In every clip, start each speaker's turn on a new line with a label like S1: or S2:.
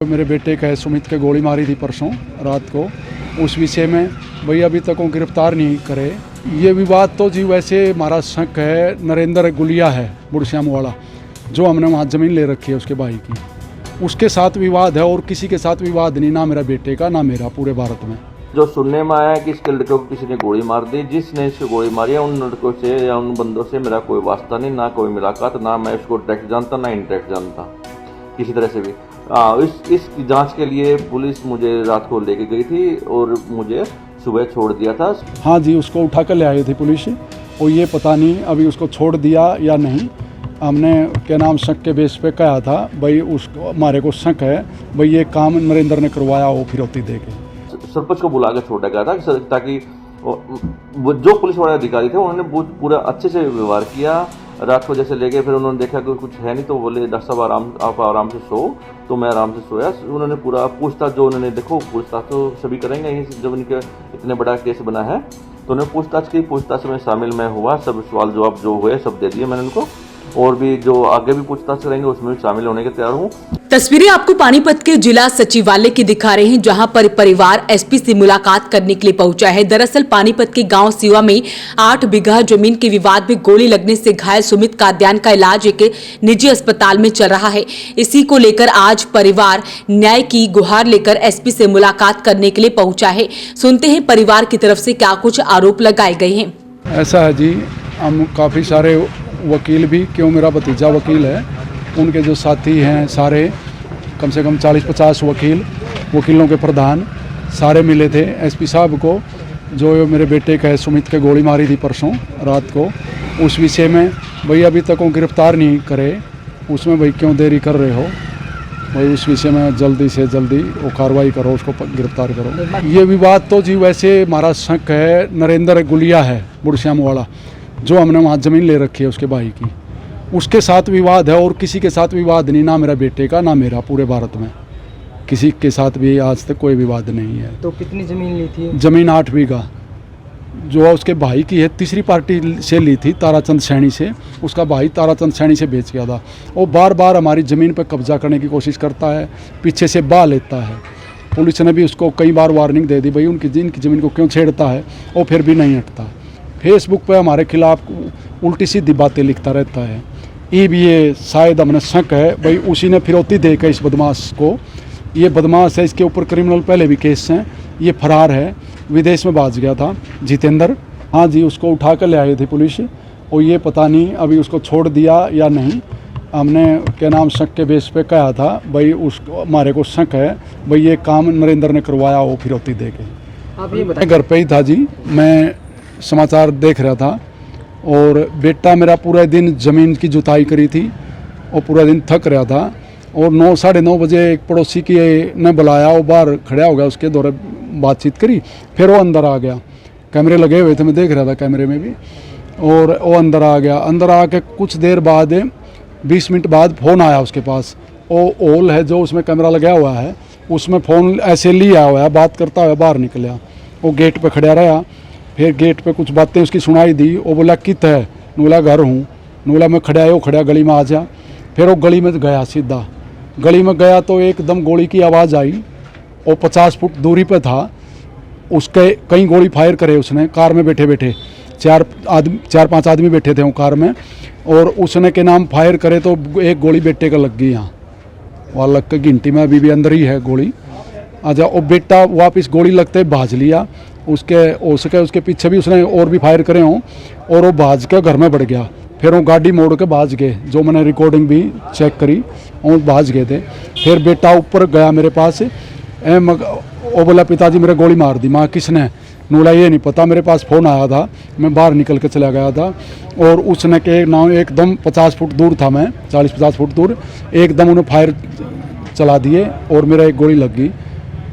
S1: मेरे बेटे का है सुमित के गोली मारी थी परसों रात को, उस विषय में भाई अभी तक वो गिरफ्तार नहीं करे। ये विवाद तो जी वैसे हमारा शक है नरेंद्र गुलिया है बुढ़श्याम वाला, जो हमने वहाँ ज़मीन ले रखी है उसके भाई की, उसके साथ विवाद है और किसी के साथ विवाद नहीं, ना मेरा बेटे का ना मेरा, पूरे भारत में।
S2: जो सुनने में आया है कि इसके लड़कों को किसी ने गोली मार दी, जिसने इसको गोली मारी है उन लड़कों से या उन बंदों से मेरा कोई वास्ता नहीं, ना कोई मुलाकात, ना मैं उसको डायरेक्ट जानता ना इनडायरेक्ट जानता किसी तरह से भी। इस जांच के लिए पुलिस मुझे रात को लेके गई थी और मुझे सुबह छोड़ दिया था।
S1: हाँ जी, उसको उठा कर ले आई थी पुलिस, और ये पता नहीं अभी उसको छोड़ दिया या नहीं। हमने क्या नाम शक के बेस पे कहा था भाई, उसको हमारे को शक है भाई ये काम नरेंद्र ने करवाया हो फिरौती दे के।
S2: सरपंच को बुला कर छोड़ा गया था ताकि जो पुलिस वाले अधिकारी थे उन्होंने पूरा अच्छे से व्यवहार किया। रात को जैसे ले गए, फिर उन्होंने देखा कि कुछ है नहीं तो बोले डॉक्टर साहब आप आराम से सो, तो मैं आराम से सोया। उन्होंने पूरा पूछताछ जो उन्होंने देखो पूछताछ तो सभी करेंगे ही, जब इनके इतने बड़ा केस बना है तो उन्होंने पूछताछ की। पूछताछ में शामिल मैं हुआ, सब सवाल जवाब जो हुए सब दे दिए मैंने उनको, और भी जो आगे भी पूछताछ करेंगे उसमें भी शामिल होने के तैयार हूँ।
S3: तस्वीरें आपको पानीपत के जिला सचिवालय की दिखा रहे हैं, जहां पर परिवार एसपी से मुलाकात करने के लिए पहुंचा है। दरअसल पानीपत के गांव सिवा में 8 बीघा जमीन के विवाद में गोली लगने से घायल सुमित कादयान का इलाज एक निजी अस्पताल में चल रहा है। इसी को लेकर आज परिवार न्याय की गुहार लेकर एसपी से मुलाकात करने के लिए पहुंचा है। सुनते हैं परिवार की तरफ से क्या कुछ आरोप लगाए गए हैं।
S1: ऐसा है जी, हम काफ़ी सारे वकील भी, क्यों मेरा भतीजा वकील है, उनके जो साथी हैं सारे कम से कम 40-50 वकीलों के प्रधान सारे मिले थे एसपी साहब को, जो मेरे बेटे का है सुमित के गोली मारी थी परसों रात को, उस विषय में भाई अभी तक वो गिरफ्तार नहीं करे, उसमें भाई क्यों देरी कर रहे हो भाई, उस विषय में जल्दी से जल्दी वो कार्रवाई करो, उसको गिरफ्तार करो। ये विवाद तो जी वैसे हमारा शक है नरेंद्र गुलिया है बुढ़श्याम वाला, जो हमने वहाँ ज़मीन ले रखी है उसके भाई की, उसके साथ विवाद है और किसी के साथ विवाद नहीं, ना मेरा बेटे का ना मेरा, पूरे भारत में किसी के साथ भी आज तक कोई विवाद नहीं है।
S4: तो कितनी ज़मीन ली थी?
S1: ज़मीन 8 बीघा जो उसके भाई की है, तीसरी पार्टी से ली थी ताराचंद सैनी से, उसका भाई ताराचंद सैनी से बेच गया था। वो बार बार हमारी ज़मीन पर कब्जा करने की कोशिश करता है, पीछे से बहा लेता है। पुलिस ने भी उसको कई बार वार्निंग दे दी भाई उनकी ज़मीन को क्यों छेड़ता है, वो फिर भी नहीं हटता। फेसबुक पे हमारे खिलाफ उल्टी सीधी बातें लिखता रहता है। ये शायद हमने शक है भाई उसी ने फिरौती दे के इस बदमाश को, ये बदमाश है, इसके ऊपर क्रिमिनल पहले भी केस हैं, ये फरार है, विदेश में भाग गया था जितेंद्र। हाँ जी, उसको उठा कर ले आई थी पुलिस, और ये पता नहीं अभी उसको छोड़ दिया या नहीं। हमने क्या नाम शक के बेस पे कहा था भाई, उसको हमारे को शक है भाई ये काम नरेंद्र ने करवाया हो फिरौती दे के।
S4: आप ये बताइए।
S1: घर पे ही था जी, मैं समाचार देख रहा था, और बेटा मेरा पूरा दिन ज़मीन की जुताई करी थी और पूरा दिन थक रहा था, और 9-9:30 बजे एक पड़ोसी की ने बुलाया, वो बाहर खड़ा हो गया, उसके दौरे बातचीत करी, फिर वो अंदर आ गया। कैमरे लगे हुए थे, मैं देख रहा था कैमरे में भी, और वो अंदर आ गया। अंदर आके कुछ देर बाद 20 मिनट बाद फ़ोन आया उसके पास, वो हॉल है जो उसमें कैमरा लगा हुआ है, उसमें फ़ोन ऐसे लिया हुआ है, बात करता हुआ बाहर निकला। वो गेट पर खड़ा रहा, फिर गेट पे कुछ बातें उसकी सुनाई दी। वो बोला कित है, नूला घर हूँ, नूला में खड़ा है, वो खड़ा गली में आ जा। फिर वो गली में गया, सीधा गली में गया तो एकदम गोली की आवाज़ आई, वो 50 फुट दूरी पे था, उसके कई गोली फायर करे उसने। कार में बैठे बैठे 4-5 आदमी बैठे थे वो कार में, और उसने के नाम फायर करे तो एक गोली बेटे का लग गई यहाँ, वहाँ लग के गिनती में अभी भी अंदर ही है गोली। अच्छा, वो बेटा वापस गोली लगते भाज लिया, उसके पीछे भी उसने और भी फायर करे हों, और वो भाज के घर में बढ़ गया। फिर वो गाड़ी मोड़ के भाज गए, जो मैंने रिकॉर्डिंग भी चेक करी, और भाज गए थे। फिर बेटा ऊपर गया मेरे पास, वो बोला पिताजी मेरे गोली मार दी। माँ किसने? नूला ये नहीं पता, मेरे पास फ़ोन आया था, मैं बाहर निकल के चला गया था, और उसने के नाम एकदम 50 फुट दूर था, मैं 40-50 फुट दूर, एकदम उन्हें फायर चला दिए और मेरा एक गोली लग गई।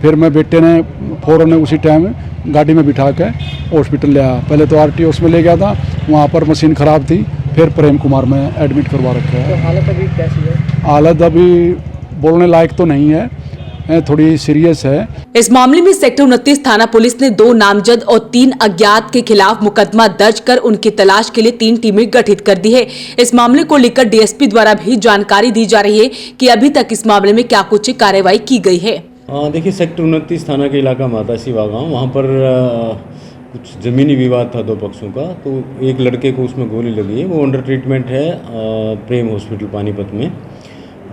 S1: फिर मैं बेटे ने फ़ौरन उसी टाइम गाड़ी में बिठा के हॉस्पिटल ले आया। पहले तो आरटीओ में ले गया था, वहाँ पर मशीन ख़राब थी, फिर प्रेम कुमार में एडमिट करवा रखा है।
S4: तो हालत अभी कैसी है?
S1: हालत अभी बोलने लायक तो नहीं है, थोड़ी सीरियस है।
S3: इस मामले में सेक्टर 29 थाना पुलिस ने 2 नामजद और 3 अज्ञात के खिलाफ मुकदमा दर्ज कर उनकी तलाश के लिए 3 टीमें गठित कर दी है। इस मामले को लेकर डीएसपी द्वारा भी जानकारी दी जा रही है कि अभी तक इस मामले में क्या कुछ कार्रवाई की गई है।
S5: देखिए, सेक्टर 29 थाना के इलाका माता शिवा गाँव, वहाँ पर कुछ ज़मीनी विवाद था 2 पक्षों का। तो एक लड़के को उसमें गोली लगी है, वो अंडर ट्रीटमेंट है प्रेम हॉस्पिटल पानीपत में।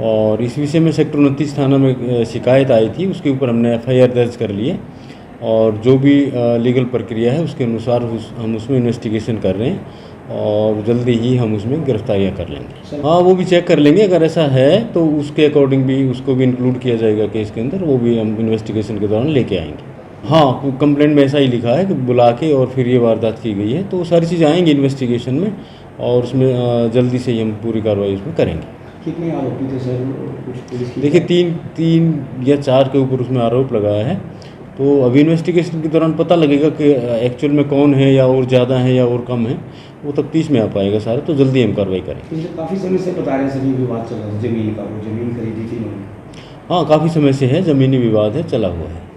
S5: और इस विषय में सेक्टर 29 थाना में शिकायत आई थी, उसके ऊपर हमने FIR दर्ज कर लिए और जो भी लीगल प्रक्रिया है उसके अनुसार हम उसमें इन्वेस्टिगेशन कर रहे हैं और जल्दी ही हम उसमें गिरफ्तारियां कर लेंगे। हाँ, वो भी चेक कर लेंगे, अगर ऐसा है तो उसके अकॉर्डिंग भी उसको भी इंक्लूड किया जाएगा केस के अंदर, वो भी हम इन्वेस्टिगेशन के दौरान लेके आएंगे। हाँ, कंप्लेंट में ऐसा ही लिखा है कि बुला के और फिर ये वारदात की गई है, तो सारी चीज़ें आएंगी इन्वेस्टिगेशन में और उसमें जल्दी से ही हम पूरी कार्रवाई उसमें करेंगे।
S6: कितने आरोपी थे सर? कुछ पुलिस की
S5: देखिए, 3 या 4 के ऊपर उसमें आरोप लगाया है, तो अभी इन्वेस्टिगेशन के दौरान पता लगेगा कि एक्चुअल में कौन है या और ज़्यादा है या और कम है, वो तफ्तीश में आ पाएगा सारा, तो जल्दी हम कार्रवाई करेंगे।
S6: काफ़ी समय से बता रहे हैं सर ये विवाद चल रहा है जमीन का, वो जमीन खरीदी थी उन्होंने।
S5: हाँ, काफ़ी समय से है, ज़मीनी विवाद है, चला हुआ है।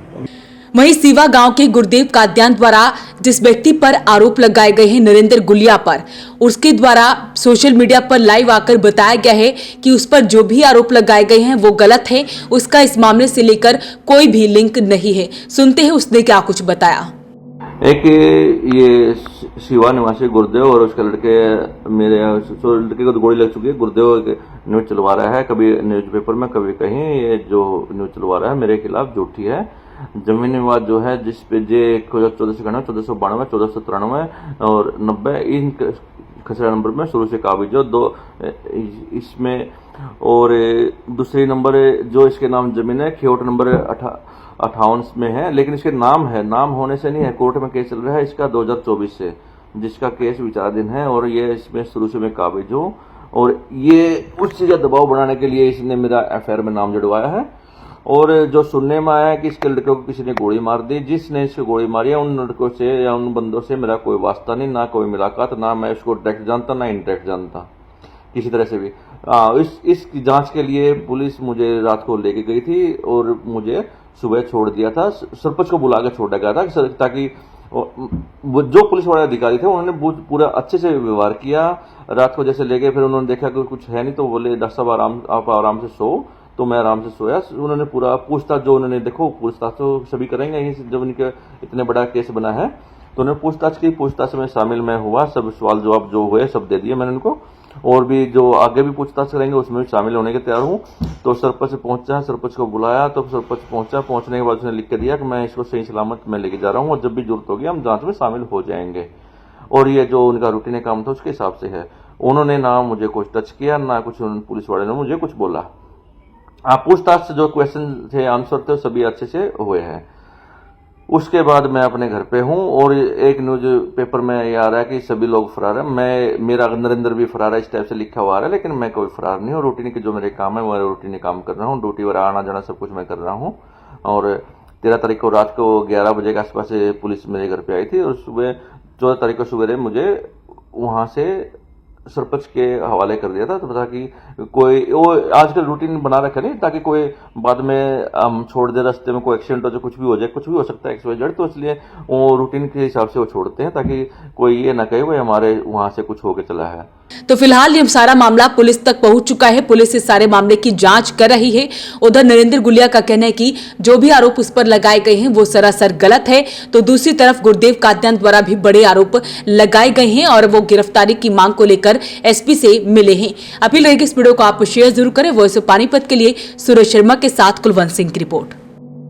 S3: वहीं सीवा गांव के गुरदेव काद्यान द्वारा जिस व्यक्ति पर आरोप लगाए गए हैं नरेंद्र गुलिया पर, उसके द्वारा सोशल मीडिया पर लाइव आकर बताया गया है कि उस पर जो भी आरोप लगाए गए हैं वो गलत है, उसका इस मामले से लेकर कोई भी लिंक नहीं है। सुनते हैं उसने क्या कुछ बताया।
S2: एक ये शिवा निवासी गुरुदेव और उसके लड़के, मेरे लड़के को तो गोली लग चुकी है। गुरुदेव न्यूज चलवा रहा है, कभी न्यूज़पेपर में कभी कहीं, ये जो न्यूज चलवा रहा है मेरे खिलाफ झूठी है। जमीन विवाद जो है जिस पे जे 1492, 1492, 1493 और 90 इन खसरा नंबर में शुरू से काबिज जो 2 इसमें, और दूसरी नंबर जो इसके नाम जमीन है खेवट नंबर 58 में है, लेकिन इसके नाम है, नाम होने से नहीं है। कोर्ट में केस चल रहा है इसका 2024 से, जिसका केस विचाराधीन है और ये इसमें शुरू से मैं काबिज हूँ। और ये उस चीज़ का दबाव बनाने के लिए इसने मेरा FIR में नाम जुड़वाया है। और जो सुनने में आया है कि इसके लड़के को किसी ने गोली मार दी, जिसने इसको गोली मारी है उन लड़कों से या उन बंदों से मेरा कोई वास्ता नहीं, ना कोई मुलाकात, ना मैं उसको डायरेक्ट जानता ना इनडायरेक्ट जानता किसी तरह से भी। इस जांच के लिए पुलिस मुझे रात को लेके गई थी और मुझे सुबह छोड़ दिया था। सरपंच को बुला कर छोड़ा गया था ताकि जो पुलिस वाले अधिकारी थे उन्होंने पूरा अच्छे से व्यवहार किया। रात को जैसे ले गए, फिर उन्होंने देखा कि कुछ है नहीं तो बोले डॉक्टर साहब आप आराम से सो, तो मैं आराम से सोया। उन्होंने पूरा पूछताछ जो उन्होंने, देखो पूछताछ तो सभी करेंगे जब उनके इतने बड़ा केस बना है, तो उन्होंने पूछताछ की। पूछताछ में शामिल मैं हुआ, सब सवाल जवाब जो हुए सब दे दिए मैंने उनको, और भी जो आगे भी पूछताछ करेंगे उसमें भी शामिल होने के तैयार हूँ। तो सरपंच पहुंचा, सरपंच को बुलाया, तो सरपंच पहुंचा, पहुंचने के बाद उसने लिख के दिया कि मैं इसको सही सलामत में लेके जा रहा हूँ और जब भी जरूरत होगी हम जांच में शामिल हो जाएंगे। और ये जो उनका रूटीन काम था उसके हिसाब से है। उन्होंने ना मुझे कुछ टच किया, ना कुछ पुलिस वाले ने मुझे कुछ बोला। पूछताछ से जो क्वेश्चन थे, आंसर थे, सभी अच्छे से हुए हैं। उसके बाद मैं अपने घर पे हूँ और एक न्यूज पेपर में ये आ रहा है कि सभी लोग फरार है, मेरा नरेंद्र भी फरार है, इस टाइप से लिखा हुआ आ रहा है, लेकिन मैं कोई फरार नहीं हूँ। रूटीन के जो मेरे काम है वो रूटीन काम कर रहा हूँ, ड्यूटी पर आना जाना सब कुछ मैं कर रहा हूँ। और 13 तारीख को रात को 11 बजे के आसपास पुलिस मेरे घर पे आई थी और सुबह 14 तारीख को सुबह मुझे वहाँ से सरपंच के हवाले कर दिया था, तो ताकि कोई वो आजकल रूटीन बना रखा नहीं, ताकि कोई बाद में हम छोड़ दे रास्ते में, कोई एक्सीडेंट हो जाए, कुछ भी हो जाए, कुछ भी हो सकता है XYZ, तो इसलिए वो रूटीन के हिसाब से वो छोड़ते हैं ताकि कोई ये ना कहे वो हमारे वहां से कुछ होके चला है।
S3: तो फिलहाल ये सारा मामला पुलिस तक पहुंच चुका है, पुलिस इस सारे मामले की जांच कर रही है। उधर नरेंद्र गुलिया का कहना है कि जो भी आरोप उस पर लगाए गए हैं वो सरासर गलत है, तो दूसरी तरफ गुरदेव काद्यान द्वारा भी बड़े आरोप लगाए गए हैं और वो गिरफ्तारी की मांग को लेकर SP से मिले हैं। अपील रहेगी इस वीडियो को आप शेयर जरूर करें। वॉइस ऑफ पानीपत के लिए सूरज शर्मा के साथ कुलवंत सिंह की रिपोर्ट।